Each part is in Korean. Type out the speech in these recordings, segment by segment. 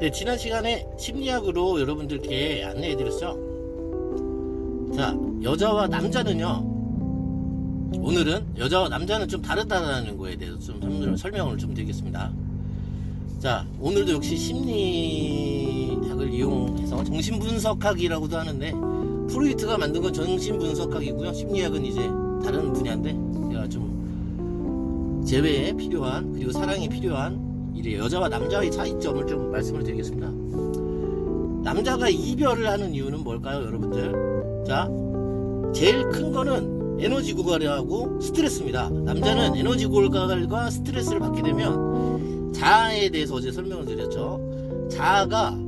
네, 지난 시간에 심리학으로 여러분들께 안내해 드렸죠. 자, 여자와 남자는요, 오늘은 여자와 남자는 좀 다르다는 거에 대해서 좀 설명을 좀 드리겠습니다. 자, 오늘도 역시 심리학을 이용해서 정신분석학이라고도 하는데, 프로이트가 만든 건 정신분석학이고요, 심리학은 이제 다른 분야인데, 제가 좀 재회에 필요한, 그리고 사랑이 필요한 이래 여자와 남자의 차이점을 좀 말씀을 드리겠습니다. 남자가 이별을 하는 이유는 뭘까요, 여러분들? 자, 제일 큰 거는 에너지 고갈하고 스트레스입니다. 남자는 에너지 고갈과 스트레스를 받게 되면 자아에 대해서 어제 설명을 드렸죠. 자아가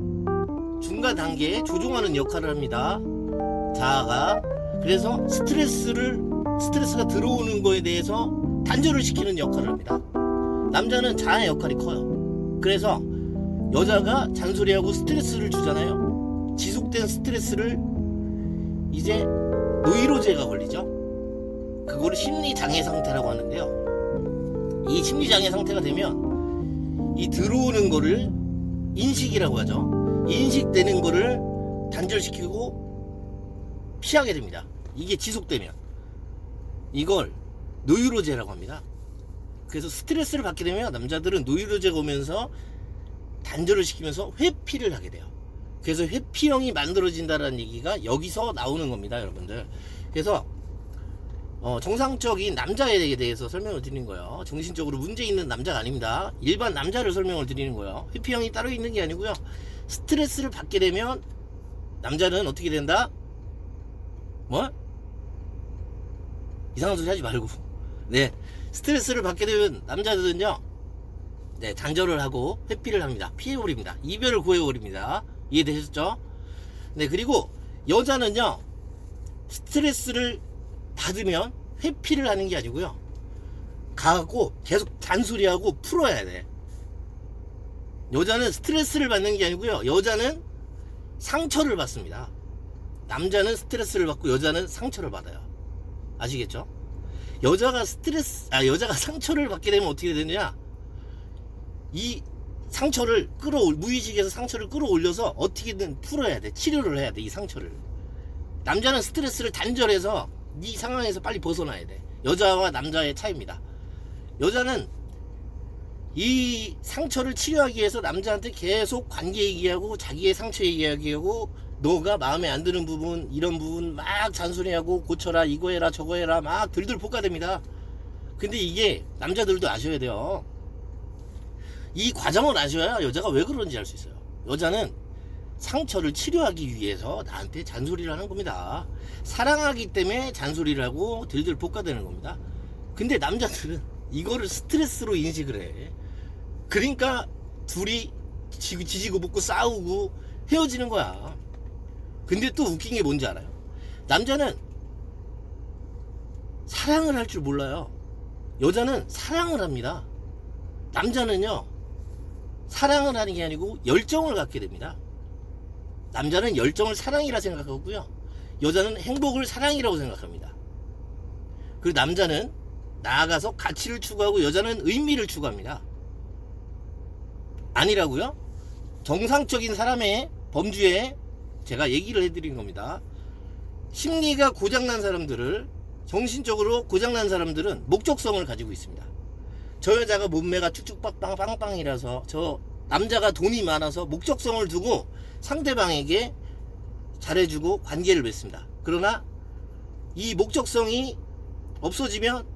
중간 단계에 조종하는 역할을 합니다. 자아가. 그래서 스트레스가 들어오는 거에 대해서 단절을 시키는 역할을 합니다. 남자는 자아의 역할이 커요. 그래서 여자가 잔소리하고 스트레스를 주잖아요. 지속된 스트레스를 이제 노이로제가 걸리죠. 그거를 심리장애 상태라고 하는데요. 이 심리장애 상태가 되면 이 들어오는 거를 인식이라고 하죠. 인식되는 거를 단절시키고 피하게 됩니다. 이게 지속되면 이걸 노이로제라고 합니다. 그래서 스트레스를 받게 되면 남자들은 노이로제가 오면서 단절을 시키면서 회피를 하게 돼요. 그래서 회피형이 만들어진다는 얘기가 여기서 나오는 겁니다, 여러분들. 그래서 정상적인 남자에 대해서 설명을 드리는 거예요. 정신적으로 문제 있는 남자가 아닙니다. 일반 남자를 설명을 드리는 거예요. 회피형이 따로 있는 게 아니고요. 스트레스를 받게 되면 남자는 어떻게 된다? 뭐? 이상한 소리 하지 말고. 네, 스트레스를 받게 되면 남자들은요, 네, 단절을 하고 회피를 합니다. 피해버립니다. 이별을 구해버립니다. 이해되셨죠? 네, 그리고 여자는요, 스트레스를 받으면 회피를 하는 게 아니고요, 가고 계속 잔소리하고 풀어야 돼. 여자는 스트레스를 받는 게 아니고요, 여자는 상처를 받습니다. 남자는 스트레스를 받고 여자는 상처를 받아요. 아시겠죠? 여자가 상처를 받게 되면 어떻게 되느냐, 이 상처를 무의식에서 상처를 끌어올려서 어떻게든 풀어야 돼. 치료를 해야 돼, 이 상처를. 남자는 스트레스를 단절해서 이 상황에서 빨리 벗어나야 돼. 여자와 남자의 차이입니다. 여자는 이 상처를 치료하기 위해서 남자한테 계속 관계 얘기하고 자기의 상처 얘기하고, 너가 마음에 안 드는 부분, 이런 부분 막 잔소리하고 고쳐라, 이거 해라, 저거 해라, 막 들들 볶아댑니다. 근데 이게 남자들도 아셔야 돼요. 이 과정을 아셔야 여자가 왜 그런지 알 수 있어요. 여자는 상처를 치료하기 위해서 나한테 잔소리를 하는 겁니다. 사랑하기 때문에 잔소리를 하고 들들 볶아대는 겁니다. 근데 남자들은 이거를 스트레스로 인식을 해. 그러니까 둘이 지지고 볶고 싸우고 헤어지는 거야. 근데 또 웃긴 게 뭔지 알아요? 남자는 사랑을 할 줄 몰라요. 여자는 사랑을 합니다. 남자는요, 사랑을 하는 게 아니고 열정을 갖게 됩니다. 남자는 열정을 사랑이라 생각하고요, 여자는 행복을 사랑이라고 생각합니다. 그리고 남자는 나아가서 가치를 추구하고 여자는 의미를 추구합니다. 아니라고요? 정상적인 사람의 범주에 제가 얘기를 해드린 겁니다. 심리가 고장난 사람들을, 정신적으로 고장난 사람들은 목적성을 가지고 있습니다. 저 여자가 몸매가 쭉쭉빵빵이라서, 저 남자가 돈이 많아서 목적성을 두고 상대방에게 잘해주고 관계를 맺습니다. 그러나 이 목적성이 없어지면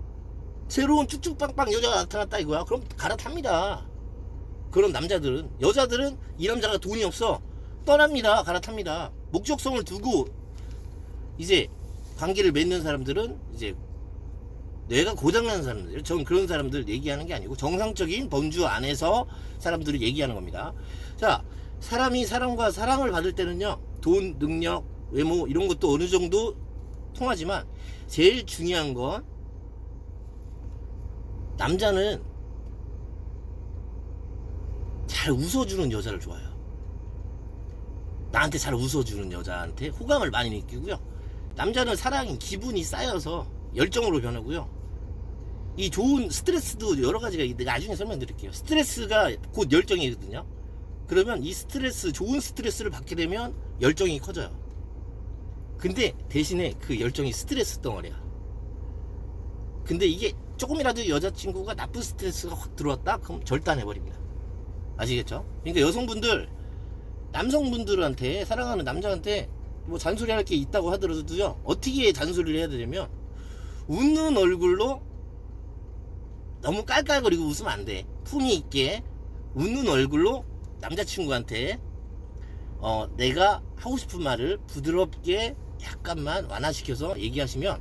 새로운 쭉쭉빵빵 여자가 나타났다 이거야. 그럼 갈아탑니다. 그런 남자들은. 여자들은 이 남자가 돈이 없어, 떠납니다. 갈아탑니다. 목적성을 두고 이제 관계를 맺는 사람들은 이제 뇌가 고장나는 사람들. 전 그런 사람들 얘기하는 게 아니고 정상적인 범주 안에서 사람들을 얘기하는 겁니다. 자, 사람이 사람과 사랑을 받을 때는요, 돈, 능력, 외모 이런 것도 어느 정도 통하지만 제일 중요한 건, 남자는 잘 웃어주는 여자를 좋아해요. 나한테 잘 웃어주는 여자한테 호감을 많이 느끼고요. 남자는 사랑이 기분이 쌓여서 열정으로 변하고요. 이 좋은 스트레스도 여러 가지가 있는데 나중에 설명드릴게요. 스트레스가 곧 열정이거든요. 그러면 이 스트레스, 좋은 스트레스를 받게 되면 열정이 커져요. 근데 대신에 그 열정이 스트레스 덩어리야. 근데 이게 조금이라도 여자친구가 나쁜 스트레스가 확 들어왔다? 그럼 절단해버립니다. 아시겠죠? 그러니까 여성분들, 남성분들한테, 사랑하는 남자한테 뭐 잔소리할 게 있다고 하더라도요, 어떻게 잔소리를 해야 되냐면, 웃는 얼굴로 너무 깔깔거리고 웃으면 안 돼. 품위 있게 웃는 얼굴로 남자친구한테 내가 하고 싶은 말을 부드럽게 약간만 완화시켜서 얘기하시면,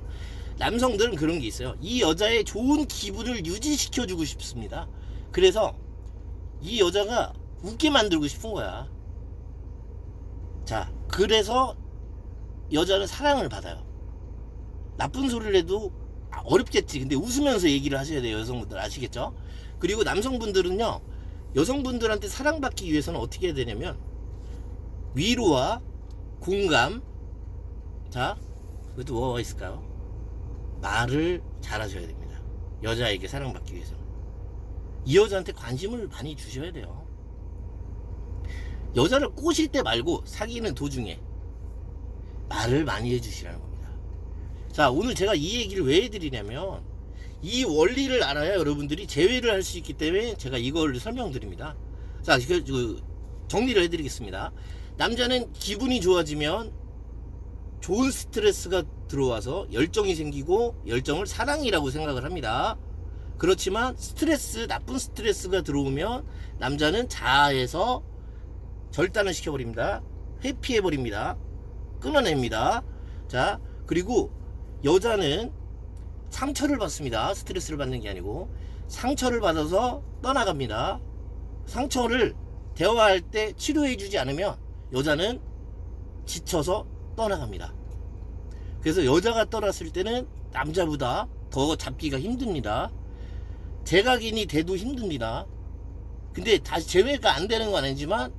남성들은 그런 게 있어요. 이 여자의 좋은 기분을 유지시켜주고 싶습니다. 그래서 이 여자가 웃게 만들고 싶은 거야. 자, 그래서 여자는 사랑을 받아요. 나쁜 소리를 해도 어렵겠지. 근데 웃으면서 얘기를 하셔야 돼요. 여성분들 아시겠죠? 그리고 남성분들은요, 여성분들한테 사랑받기 위해서는 어떻게 해야 되냐면, 위로와 공감, 자, 그것도 뭐가 있을까요? 말을 잘하셔야 됩니다. 여자에게 사랑받기 위해서는. 이 여자한테 관심을 많이 주셔야 돼요. 여자를 꼬실 때 말고 사귀는 도중에 말을 많이 해주시라는 겁니다. 자, 오늘 제가 이 얘기를 왜 해드리냐면, 이 원리를 알아야 여러분들이 제외를 할 수 있기 때문에 제가 이걸 설명드립니다. 자, 정리를 해드리겠습니다. 남자는 기분이 좋아지면 좋은 스트레스가 들어와서 열정이 생기고, 열정을 사랑이라고 생각을 합니다. 그렇지만 스트레스, 나쁜 스트레스가 들어오면 남자는 자아에서 절단을 시켜버립니다. 회피해버립니다. 끊어냅니다. 자, 그리고 여자는 상처를 받습니다. 스트레스를 받는 게 아니고 상처를 받아서 떠나갑니다. 상처를 대화할 때 치료해주지 않으면 여자는 지쳐서 떠나갑니다. 그래서 여자가 떠났을 때는 남자보다 더 잡기가 힘듭니다. 재각인이 돼도 힘듭니다. 근데 다시 제외가 안 되는 건 아니지만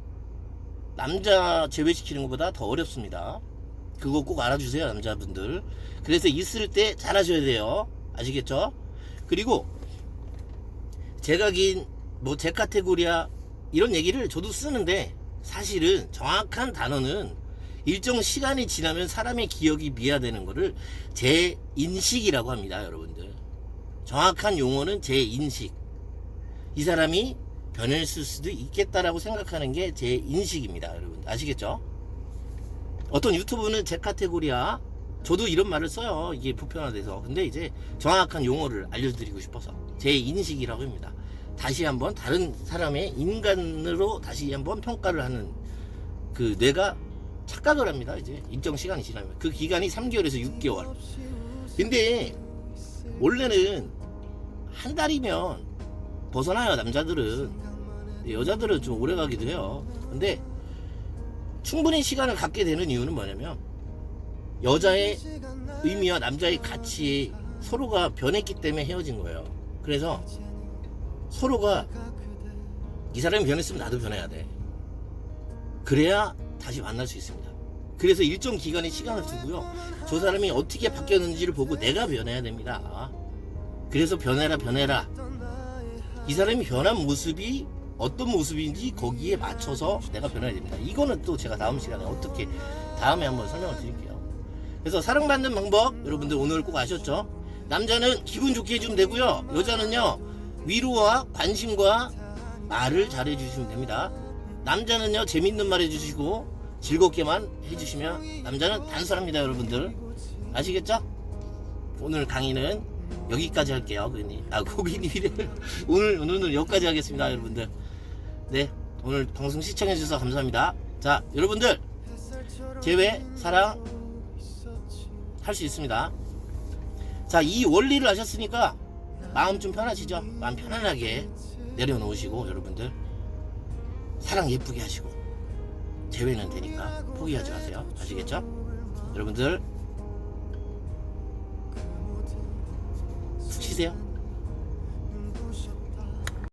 남자 제외시키는 것보다 더 어렵습니다. 그거 꼭 알아주세요, 남자분들. 그래서 있을 때 잘하셔야 돼요. 아시겠죠? 그리고 재각인, 뭐 제카테고리아 이런 얘기를 저도 쓰는데, 사실은 정확한 단어는 일정 시간이 지나면 사람의 기억이 미화되는 거를 재인식이라고 합니다, 여러분들. 정확한 용어는 재인식. 이 사람이 변했을 수도 있겠다라고 생각하는 게 재인식입니다, 여러분. 아시겠죠? 어떤 유튜브는 제카테고리아, 저도 이런 말을 써요. 이게 보편화돼서. 근데 이제 정확한 용어를 알려드리고 싶어서 재인식이라고 합니다. 다시 한번 다른 사람의 인간으로 다시 한번 평가를 하는, 그 뇌가 착각을 합니다. 이제 일정 시간이 지나면. 그 기간이 3개월에서 6개월. 근데 원래는 한 달이면 벗어나요, 남자들은. 여자들은 좀 오래 가기도 해요. 근데 충분히 시간을 갖게 되는 이유는 뭐냐면, 여자의 의미와 남자의 가치 서로가 변했기 때문에 헤어진 거예요. 그래서 서로가, 이 사람이 변했으면 나도 변해야 돼. 그래야 다시 만날 수 있습니다. 그래서 일정 기간의 시간을 두고요, 저 사람이 어떻게 바뀌었는지를 보고 내가 변해야 됩니다. 그래서 변해라. 이 사람이 변한 모습이 어떤 모습인지 거기에 맞춰서 내가 변해야 됩니다. 이거는 또 제가 다음 시간에 어떻게, 다음에 한번 설명을 드릴게요. 그래서 사랑받는 방법 여러분들 오늘 꼭 아셨죠? 남자는 기분 좋게 해주면 되고요, 여자는요 위로와 관심과 말을 잘해 주시면 됩니다. 남자는요 재밌는 말 해주시고 즐겁게만 해주시면 남자는 단순합니다, 여러분들. 아시겠죠? 오늘 강의는 여기까지 할게요. 고객님이래. 오늘은 여기까지 하겠습니다, 여러분들. 네, 오늘 방송 시청해주셔서 감사합니다. 자, 여러분들 재회 사랑 할 수 있습니다. 자, 이 원리를 아셨으니까 마음 좀 편하시죠? 마음 편안하게 내려놓으시고, 여러분들 사랑 예쁘게 하시고, 재회는 되니까 포기하지 마세요. 아시겠죠? 여러분들 푹 쉬세요.